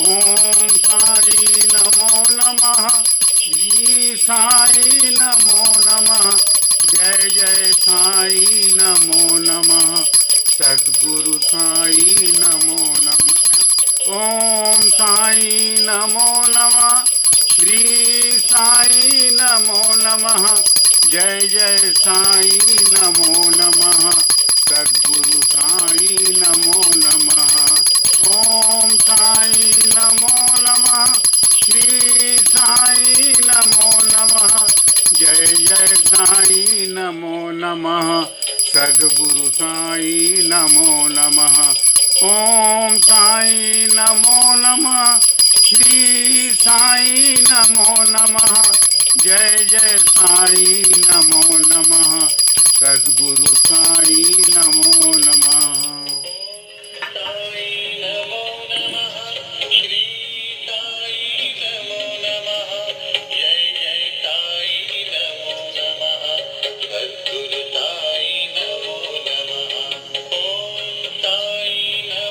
ओम साई नमो नमः। श्री साई नमो नमः। जय जय साई नमो नमः। सद्गुरु साई नमो नमः। ओम साई नमो नमः। श्री साई नमो नमः। जय जय साई नमो नमः। सद्गुरु साई नमो नमः। ओम साई नमो नमः। श्री साई नमो नमः। जय जय साई नमो नमः। सद्गुरु साई नमो नमः। ओम साई नमो नमः। श्री साई नमो नमः। जय जय साई नमो नमः। सद्गुरु साई नमो नमः।